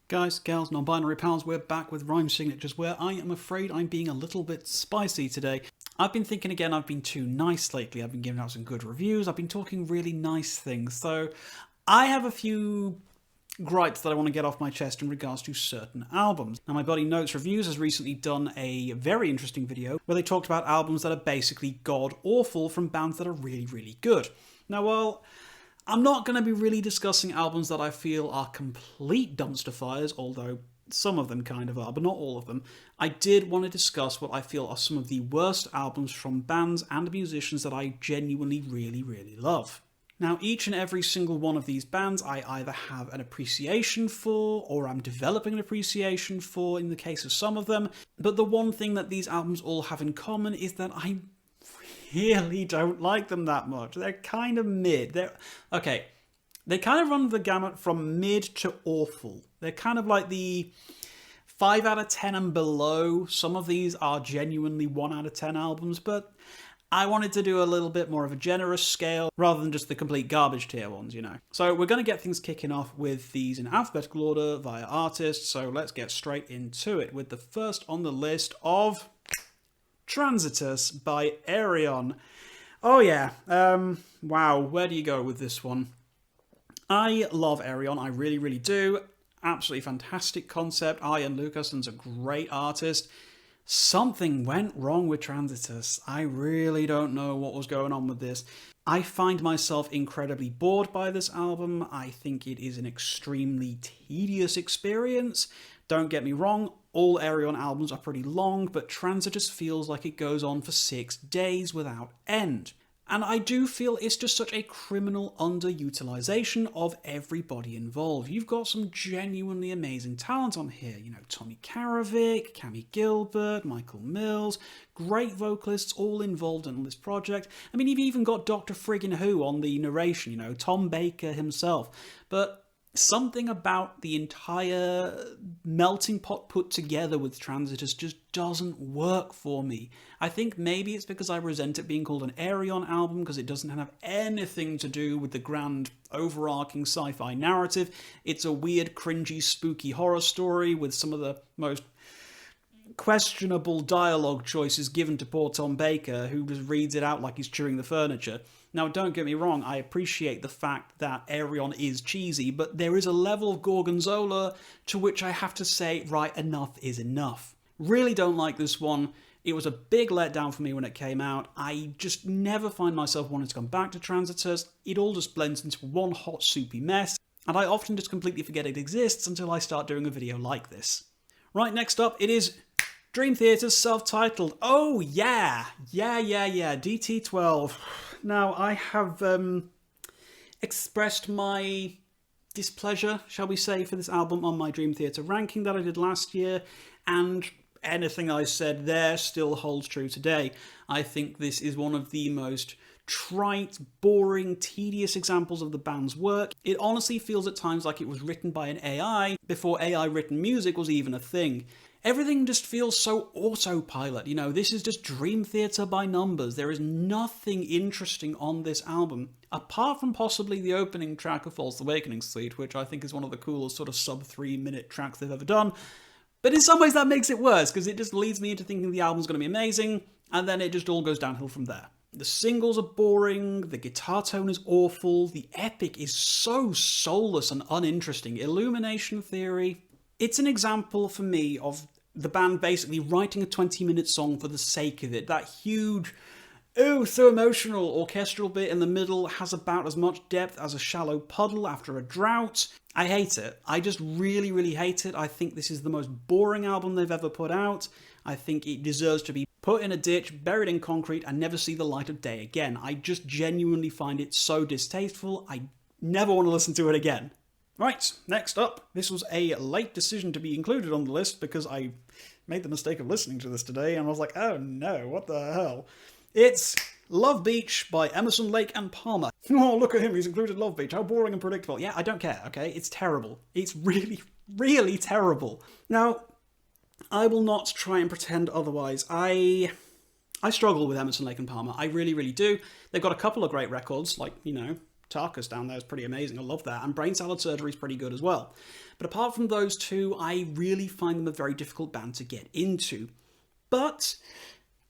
Guys, gals, non-binary pals, we're back with rhyme signatures where I am afraid I'm being a little bit spicy today. I've been thinking again I've been too nice lately. I've been giving out some good reviews. I've been talking really nice things. So I have a few gripes that I want to get off my chest in regards to certain albums. Now, my buddy Notes Reviews has recently done a very interesting video where they talked about albums that are basically god-awful from bands that are really, really good. Now, well, I'm not going to be really discussing albums that I feel are complete dumpster fires, although some of them kind of are, but not all of them. I did want to discuss what I feel are some of the worst albums from bands and musicians that I genuinely really, really love. Now, each and every single one of these bands I either have an appreciation for or I'm developing an appreciation for in the case of some of them, but the one thing that these albums all have in common is that I really don't like them that much. They're kind of mid. They kind of run the gamut from mid to awful. They're kind of like the 5 out of 10 and below. Some of these are genuinely 1 out of 10 albums, but I wanted to do a little bit more of a generous scale rather than just the complete garbage tier ones, you know. So we're going to get things kicking off with these in alphabetical order via artist, so let's get straight into it with the first on the list of Transitus by Ayreon. Oh yeah, wow, where do you go with this one? I love Ayreon, I really, really do. Absolutely fantastic concept. Ian Lucasson's a great artist. Something went wrong with Transitus. I really don't know what was going on with this. I find myself incredibly bored by this album. I think it is an extremely tedious experience. Don't get me wrong, all Ayreon albums are pretty long, but Transitus feels like it goes on for 6 days without end. And I do feel it's just such a criminal underutilization of everybody involved. You've got some genuinely amazing talent on here. You know, Tommy Karavik, Cami Gilbert, Michael Mills, great vocalists all involved in this project. I mean, you've even got Dr. Friggin' Who on the narration, you know, Tom Baker himself. But something about the entire melting pot put together with Transitus just doesn't work for me. I think maybe it's because I resent it being called an Ayreon album because it doesn't have anything to do with the grand overarching sci-fi narrative. It's a weird, cringy, spooky horror story with some of the most questionable dialogue choices given to poor Tom Baker, who just reads it out like he's chewing the furniture. Now, don't get me wrong, I appreciate the fact that Ayreon is cheesy, but there is a level of gorgonzola to which I have to say, right, enough is enough. Really don't like this one. It was a big letdown for me when it came out. I just never find myself wanting to come back to Transitus. It all just blends into one hot, soupy mess, and I often just completely forget it exists until I start doing a video like this. Right, next up, it is Dream Theater's self-titled. Oh, yeah, DT12. Now, I have expressed my displeasure, shall we say, for this album on my Dream Theater ranking that I did last year, and anything I said there still holds true today. I think this is one of the most trite, boring, tedious examples of the band's work. It honestly feels at times like it was written by an AI before AI-written music was even a thing. Everything just feels so autopilot, you know, this is just Dream Theater by numbers. There is nothing interesting on this album, apart from possibly the opening track of False Awakening Suite, which I think is one of the coolest sort of sub-3 minute tracks they've ever done. But in some ways that makes it worse, because it just leads me into thinking the album's going to be amazing, and then it just all goes downhill from there. The singles are boring, the guitar tone is awful, the epic is so soulless and uninteresting. Illumination Theory, it's an example for me of the band basically writing a 20-minute song for the sake of it. That huge, oh, so emotional orchestral bit in the middle has about as much depth as a shallow puddle after a drought. I hate it. I just really, really hate it. I think this is the most boring album they've ever put out. I think it deserves to be put in a ditch, buried in concrete, and never see the light of day again. I just genuinely find it so distasteful, I never want to listen to it again. Right, next up, this was a late decision to be included on the list because I made the mistake of listening to this today and I was like, oh no, what the hell? It's Love Beach by Emerson, Lake and Palmer. Oh, look at him, he's included Love Beach, how boring and predictable. Yeah, I don't care, okay? It's terrible. It's really, really terrible. Now, I will not try and pretend otherwise. I struggle with Emerson, Lake and Palmer. I really, really do. They've got a couple of great records, like, you know, Tarkus down there is pretty amazing. I love that. And Brain Salad Surgery is pretty good as well. But apart from those two, I really find them a very difficult band to get into. But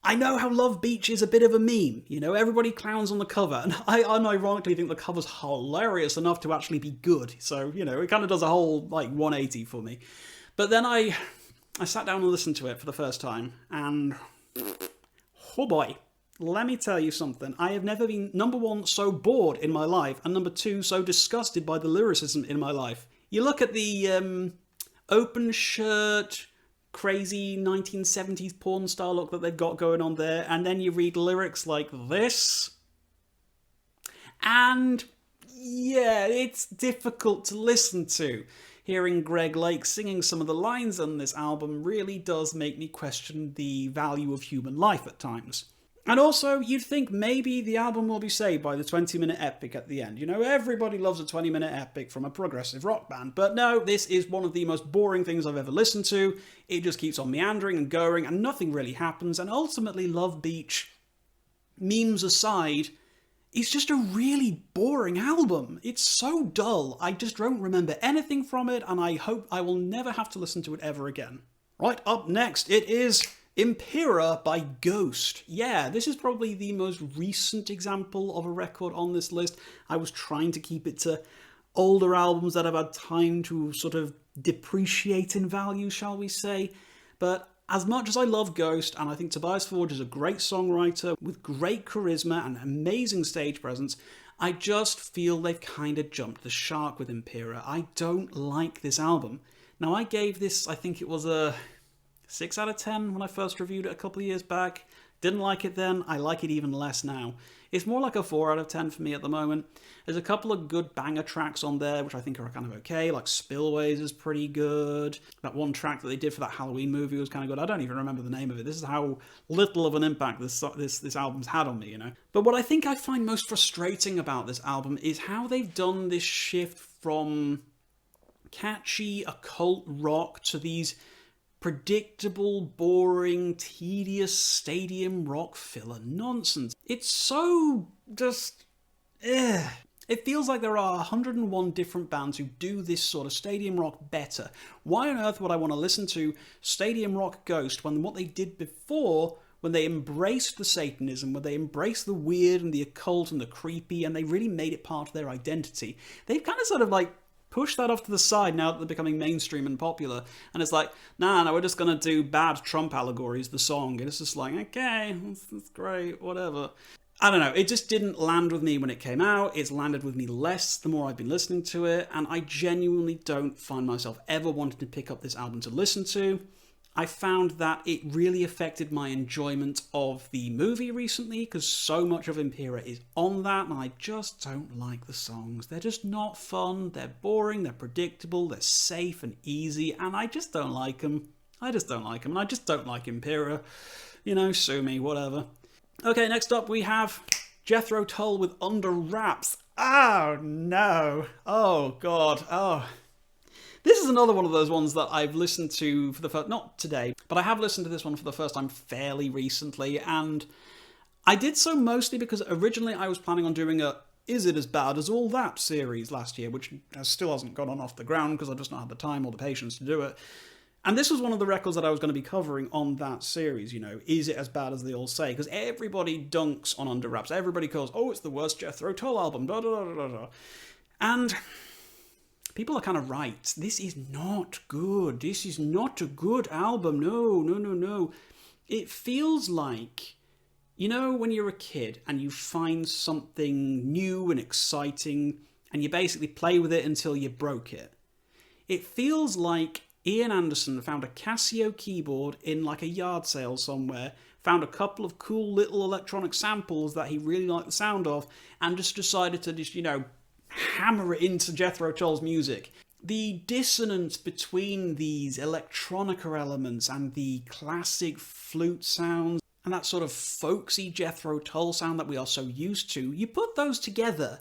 I know how Love Beach is a bit of a meme. You know, everybody clowns on the cover. And I unironically think the cover's hilarious enough to actually be good. So, you know, it kind of does a whole, like, 180 for me. But then I sat down and listened to it for the first time. And, oh boy, let me tell you something. I have never been, number one, so bored in my life. And number two, so disgusted by the lyricism in my life. You look at the open shirt, crazy 1970s porn star look that they've got going on there, and then you read lyrics like this, and yeah, it's difficult to listen to. Hearing Greg Lake singing some of the lines on this album really does make me question the value of human life at times. And also, you'd think maybe the album will be saved by the 20-minute epic at the end. You know, everybody loves a 20-minute epic from a progressive rock band. But no, this is one of the most boring things I've ever listened to. It just keeps on meandering and going, and nothing really happens. And ultimately, Love Beach, memes aside, is just a really boring album. It's so dull. I just don't remember anything from it, and I hope I will never have to listen to it ever again. Right, up next, it is Impera by Ghost. Yeah, this is probably the most recent example of a record on this list. I was trying to keep it to older albums that have had time to sort of depreciate in value, shall we say. But as much as I love Ghost, and I think Tobias Forge is a great songwriter with great charisma and amazing stage presence, I just feel they've kind of jumped the shark with Impera. I don't like this album. Now, I gave this, I think it was a 6 out of 10 when I first reviewed it a couple of years back. Didn't like it then, I like it even less now. It's more like a 4 out of 10 for me at the moment. There's a couple of good banger tracks on there, which I think are kind of okay, like Spillways is pretty good. That one track that they did for that Halloween movie was kind of good. I don't even remember the name of it. This is how little of an impact this album's had on me, you know. But what I think I find most frustrating about this album is how they've done this shift from catchy occult rock to these predictable, boring, tedious stadium rock filler nonsense. It's so just... It feels like there are 101 different bands who do this sort of stadium rock better. Why on earth would I want to listen to stadium rock Ghost when what they did before, when they embraced the Satanism, when they embraced the weird and the occult and the creepy, and they really made it part of their identity? They've kind of sort of like push that off to the side now that they're becoming mainstream and popular. And it's like, no, we're just going to do bad Trump allegories, the song. And it's just like, okay, that's great, whatever. I don't know, it just didn't land with me when it came out. It's landed with me less the more I've been listening to it. And I genuinely don't find myself ever wanting to pick up this album to listen to. I found that it really affected my enjoyment of the movie recently, because so much of Impera is on that, and I just don't like the songs. They're just not fun, they're boring, they're predictable, they're safe and easy, and I just don't like them. And I just don't like Impera. You know, sue me, whatever. Okay, next up we have Jethro Tull with Under Wraps. Oh no. Oh god. Oh. This is another one of those ones that I've listened to for the first... Not today, but I have listened to this one for the first time fairly recently, and I did so mostly because originally I was planning on doing a Is It As Bad As All That series last year, which still hasn't gone off the ground because I've just not had the time or the patience to do it. And this was one of the records that I was going to be covering on that series, you know, is it as bad as they all say? Because everybody dunks on Under Wraps. Everybody goes, oh, it's the worst Jethro Tull album, da da da da da. And people are kind of right. This is not good. This is not a good album. No. It feels like, you know, when you're a kid and you find something new and exciting and you basically play with it until you broke it. It feels like Ian Anderson found a Casio keyboard in like a yard sale somewhere, found a couple of cool little electronic samples that he really liked the sound of, and just decided to just, you know, hammer it into Jethro Tull's music. The dissonance between these electronica elements and the classic flute sounds and that sort of folksy Jethro Tull sound that we are so used to, you put those together,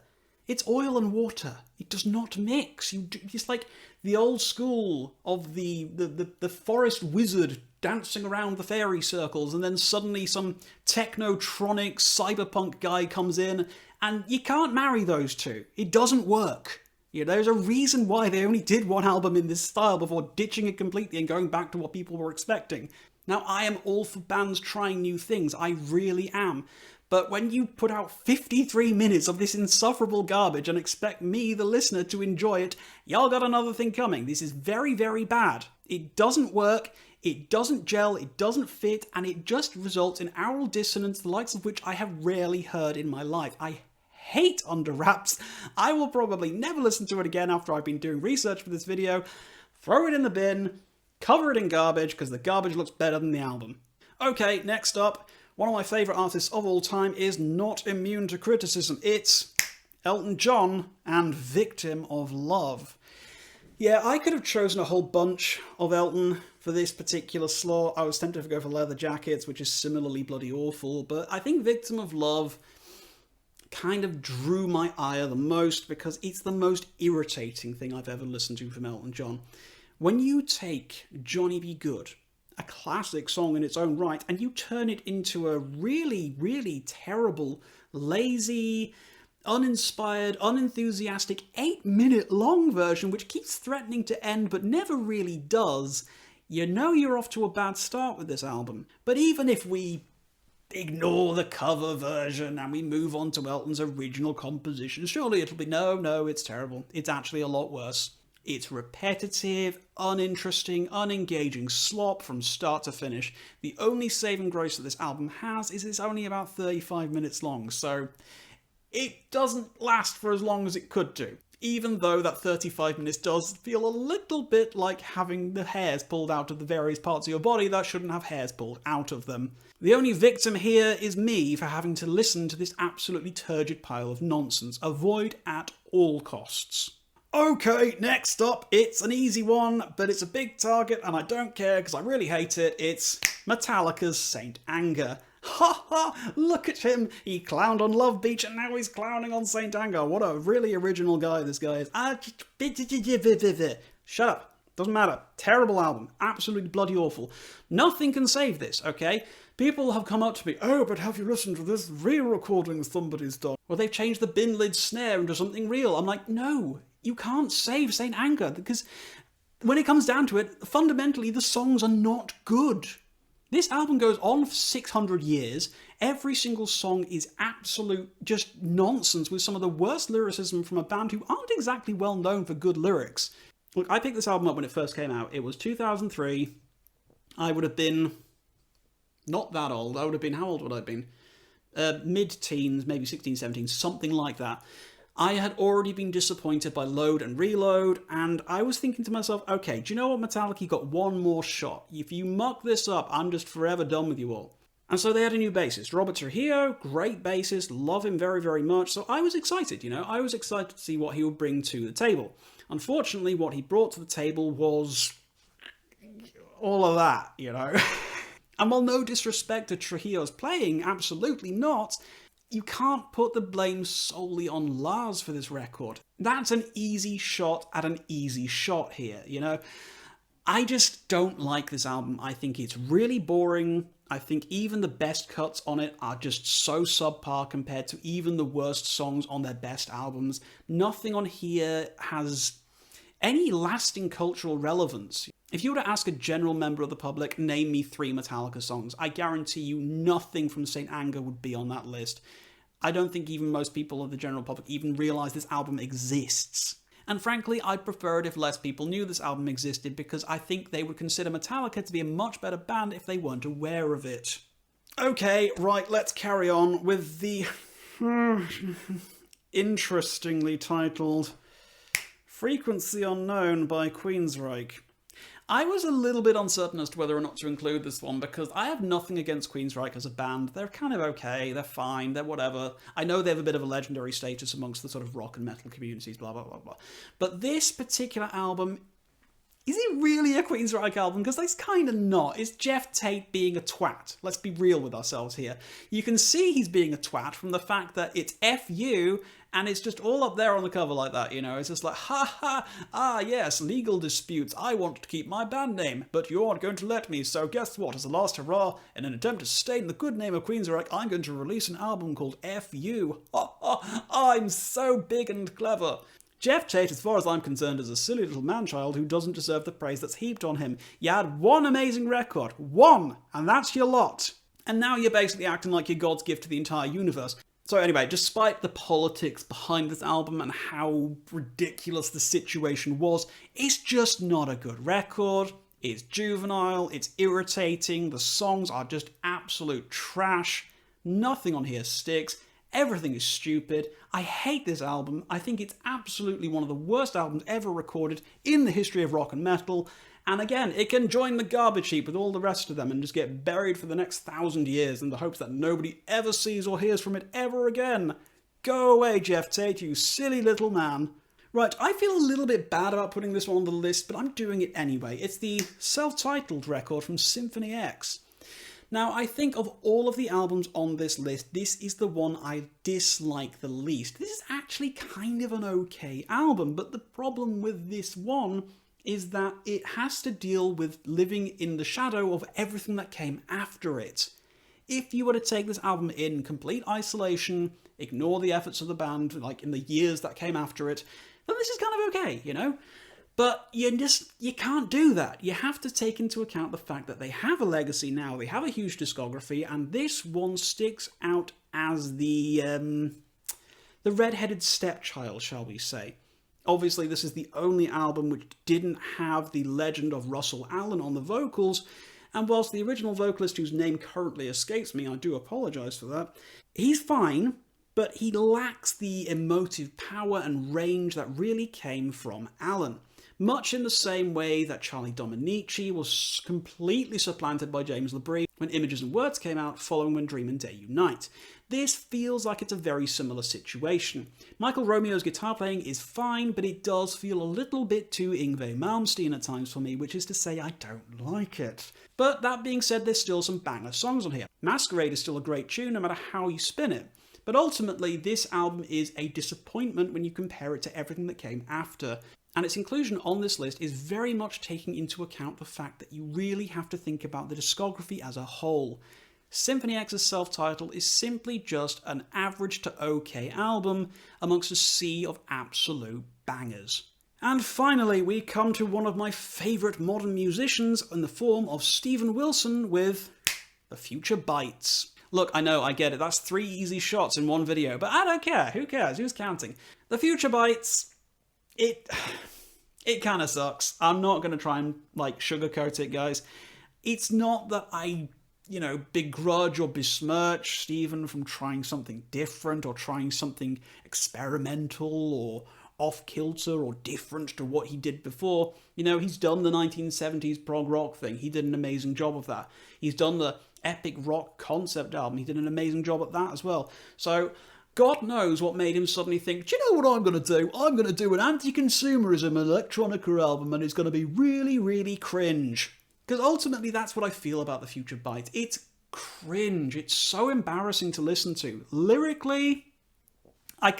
it's oil and water. It does not mix. It's like the old school of the forest wizard dancing around the fairy circles, and then suddenly some technotronic cyberpunk guy comes in And you can't marry those two. It doesn't work. There's a reason why they only did one album in this style before ditching it completely and going back to what people were expecting. Now, I am all for bands trying new things. I really am. But when you put out 53 minutes of this insufferable garbage and expect me, the listener, to enjoy it, y'all got another thing coming. This is very, very bad. It doesn't work, it doesn't gel, it doesn't fit, and it just results in aural dissonance, the likes of which I have rarely heard in my life. I hate Under Wraps. I will probably never listen to it again after I've been doing research for this video. Throw it in the bin, cover it in garbage, because the garbage looks better than the album. Okay, next up, one of my favourite artists of all time is not immune to criticism. It's Elton John and Victim of Love. Yeah, I could have chosen a whole bunch of Elton for this particular slot. I was tempted to go for Leather Jackets, which is similarly bloody awful, but I think Victim of Love kind of drew my ire the most because it's the most irritating thing I've ever listened to from Elton John. When you take Johnny Be Good, a classic song in its own right, and you turn it into a really, really terrible, lazy, uninspired, unenthusiastic 8-minute long version which keeps threatening to end but never really does, you know you're off to a bad start with this album. But even if we ignore the cover version and we move on to Elton's original composition, surely it'll be, no, it's terrible. It's actually a lot worse. It's repetitive, uninteresting, unengaging slop from start to finish. The only saving grace that this album has is it's only about 35 minutes long, so it doesn't last for as long as it could do. Even though that 35 minutes does feel a little bit like having the hairs pulled out of the various parts of your body that shouldn't have hairs pulled out of them. The only victim here is me for having to listen to this absolutely turgid pile of nonsense. Avoid at all costs. Okay, next up, it's an easy one, but it's a big target and I don't care because I really hate it. It's Metallica's Saint Anger. Ha ha! Look at him! He clowned on Love Beach and now he's clowning on Saint Anger. What a really original guy this guy is. Shut up. Doesn't matter. Terrible album. Absolutely bloody awful. Nothing can save this, okay? People have come up to me, oh, but have you listened to this real recording somebody's done? Well, they've changed the bin lid snare into something real. I'm like, no, you can't save Saint Anger because when it comes down to it, fundamentally the songs are not good. This album goes on for 600 years. Every single song is absolute just nonsense with some of the worst lyricism from a band who aren't exactly well known for good lyrics. Look, I picked this album up when it first came out. It was 2003. I would have been not that old. I would have been, how old would I have been? Mid-teens, maybe 16, 17, something like that. I had already been disappointed by Load and Reload, and I was thinking to myself, okay, do you know what, Metallica, you got one more shot. If you muck this up, I'm just forever done with you all. And so they had a new bassist, Robert Trujillo, great bassist, love him very, very much, so I was excited, I was excited to see what he would bring to the table. Unfortunately, what he brought to the table was all of that, And while no disrespect to Trujillo's playing, absolutely not, you can't put the blame solely on Lars for this record. That's an easy shot at an easy shot here, I just don't like this album. I think it's really boring. I think even the best cuts on it are just so subpar compared to even the worst songs on their best albums. Nothing on here has any lasting cultural relevance. If you were to ask a general member of the public, name me 3 Metallica songs, I guarantee you nothing from Saint Anger would be on that list. I don't think even most people of the general public even realise this album exists. And frankly, I'd prefer it if less people knew this album existed because I think they would consider Metallica to be a much better band if they weren't aware of it. Okay, right, let's carry on with the interestingly titled Frequency Unknown by Queensryche. I was a little bit uncertain as to whether or not to include this one because I have nothing against Queensryche as a band. They're kind of okay, they're fine, they're whatever. I know they have a bit of a legendary status amongst the sort of rock and metal communities, blah, blah, blah, blah. But this particular album, is it really a Queensryche album? Because it's kind of not. It's Jeff Tate being a twat. Let's be real with ourselves here. You can see he's being a twat from the fact that it's F you And it's just all up there on the cover like that, you know. It's just like, ha ha, ah yes, legal disputes. I want to keep my band name, but you aren't going to let me. So guess what? As a last hurrah, in an attempt to sustain the good name of Queensryche, I'm going to release an album called F You. Ha ha, I'm so big and clever. Jeff Tate, as far as I'm concerned, is a silly little man-child who doesn't deserve the praise that's heaped on him. You had one amazing record. One! And that's your lot. And now you're basically acting like you're God's gift to the entire universe. So anyway, despite the politics behind this album and how ridiculous the situation was, it's just not a good record. It's juvenile, it's irritating, the songs are just absolute trash, nothing on here sticks, everything is stupid. I hate this album. I think it's absolutely one of the worst albums ever recorded in the history of rock and metal. And again, it can join the garbage heap with all the rest of them and just get buried for the next 1,000 years in the hopes that nobody ever sees or hears from it ever again. Go away, Jeff Tate, you silly little man. Right, I feel a little bit bad about putting this one on the list, but I'm doing it anyway. It's the self-titled record from Symphony X. Now, I think of all of the albums on this list, this is the one I dislike the least. This is actually kind of an okay album, but the problem with this one is that it has to deal with living in the shadow of everything that came after it. If you were to take this album in complete isolation, ignore the efforts of the band, like in the years that came after it, then this is kind of okay, you know? But you can't do that. You have to take into account the fact that they have a legacy now, they have a huge discography, and this one sticks out as the red-headed stepchild, shall we say. Obviously, this is the only album which didn't have the legend of Russell Allen on the vocals, and whilst the original vocalist, whose name currently escapes me, I do apologise for that, he's fine, but he lacks the emotive power and range that really came from Allen. Much in the same way that Charlie Dominici was completely supplanted by James LaBrie when Images and Words came out following When Dream and Day Unite. This feels like it's a very similar situation. Michael Romeo's guitar playing is fine, but it does feel a little bit too Yngwie Malmsteen at times for me, which is to say I don't like it. But that being said, there's still some banger songs on here. Masquerade is still a great tune no matter how you spin it. But ultimately, this album is a disappointment when you compare it to everything that came after. And its inclusion on this list is very much taking into account the fact that you really have to think about the discography as a whole. Symphony X's self-titled is simply just an average to okay album amongst a sea of absolute bangers. And finally, we come to one of my favourite modern musicians in the form of Steven Wilson with The Future Bites. Look, I know, I get it, that's 3 easy shots in one video, but I don't care, who cares, who's counting? The Future Bites, it kind of sucks. I'm not going to try and, sugarcoat it, guys. It's not that I, begrudge or besmirch Steven from trying something different or trying something experimental or off-kilter or different to what he did before. He's done the 1970s prog rock thing. He did an amazing job of that. He's done the epic rock concept album. He did an amazing job at that as well. So God knows what made him suddenly think, do you know what I'm going to do? I'm going to do an anti-consumerism electronica album and it's going to be really, really cringe. Because ultimately that's what I feel about The Future Bites. It's cringe. It's so embarrassing to listen to. Lyrically, I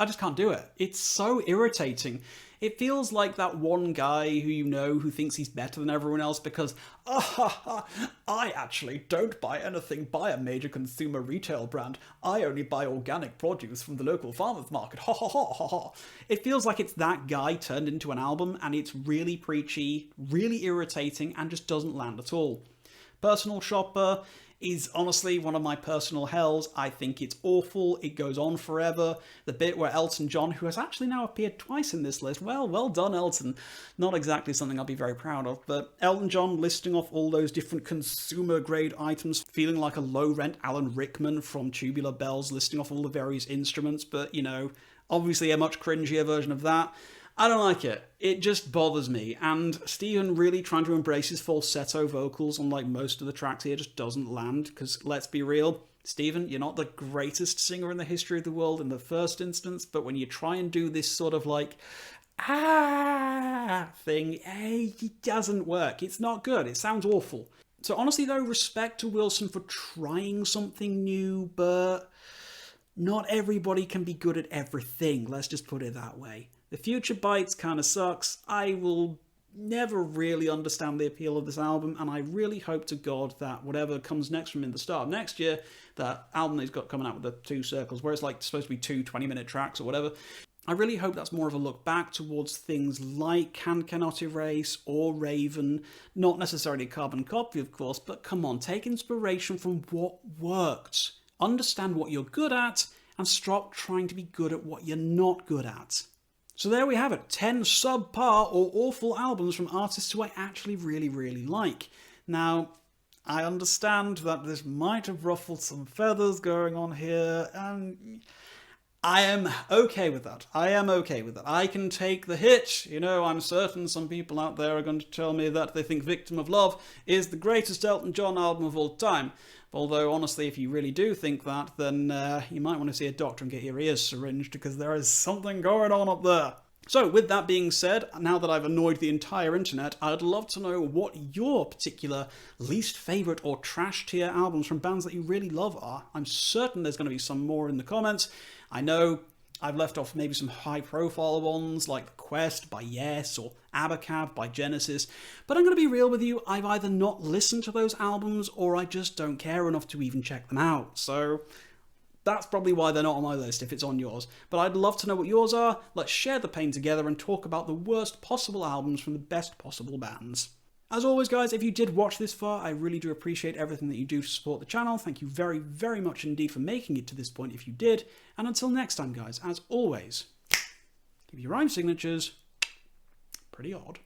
just can't do it. It's so irritating. It feels like that one guy who thinks he's better than everyone else because, I actually don't buy anything by a major consumer retail brand. I only buy organic produce from the local farmer's market. Ha ha ha ha ha. It feels like it's that guy turned into an album and it's really preachy, really irritating and just doesn't land at all. Personal Shopper is honestly one of my personal hells. I think it's awful. It goes on forever. The bit where Elton John, who has actually now appeared twice in this list, well done, Elton. Not exactly something I'll be very proud of, but Elton John listing off all those different consumer-grade items, feeling like a low-rent Alan Rickman from Tubular Bells, listing off all the various instruments, but, obviously a much cringier version of that. I don't like it. It just bothers me. And Steven really trying to embrace his falsetto vocals on most of the tracks here just doesn't land. Because let's be real, Steven, you're not the greatest singer in the history of the world in the first instance. But when you try and do this sort of thing, it doesn't work. It's not good. It sounds awful. So honestly though, respect to Wilson for trying something new, but not everybody can be good at everything, let's just put it that way. The Future Bites kind of sucks. I will never really understand the appeal of this album, and I really hope to God that whatever comes next from in the start of next year, that album that he's got coming out with the 2 circles, where it's like supposed to be 2 20-minute tracks or whatever, I really hope that's more of a look back towards things like Can Cannot Erase or Raven. Not necessarily a carbon copy, of course, but come on, take inspiration from what worked. Understand what you're good at, and stop trying to be good at what you're not good at. So there we have it, 10 subpar or awful albums from artists who I actually really like. Now, I understand that this might have ruffled some feathers going on here, and I am okay with that. I can take the hit. You know, I'm certain some people out there are going to tell me that they think Victim of Love is the greatest Elton John album of all time. Although, honestly, if you really do think that, then you might want to see a doctor and get your ears syringed, because there is something going on up there. So, with that being said, now that I've annoyed the entire internet, I'd love to know what your particular least favourite or trash tier albums from bands that you really love are. I'm certain there's going to be some more in the comments. I know I've left off maybe some high-profile ones like The Quest by Yes or Abacab by Genesis, but I'm going to be real with you, I've either not listened to those albums or I just don't care enough to even check them out, so that's probably why they're not on my list if it's on yours. But I'd love to know what yours are. Let's share the pain together and talk about the worst possible albums from the best possible bands. As always, guys, if you did watch this far, I really do appreciate everything that you do to support the channel. Thank you very much indeed for making it to this point if you did. And until next time, guys, as always, keep your rhyme signatures pretty odd.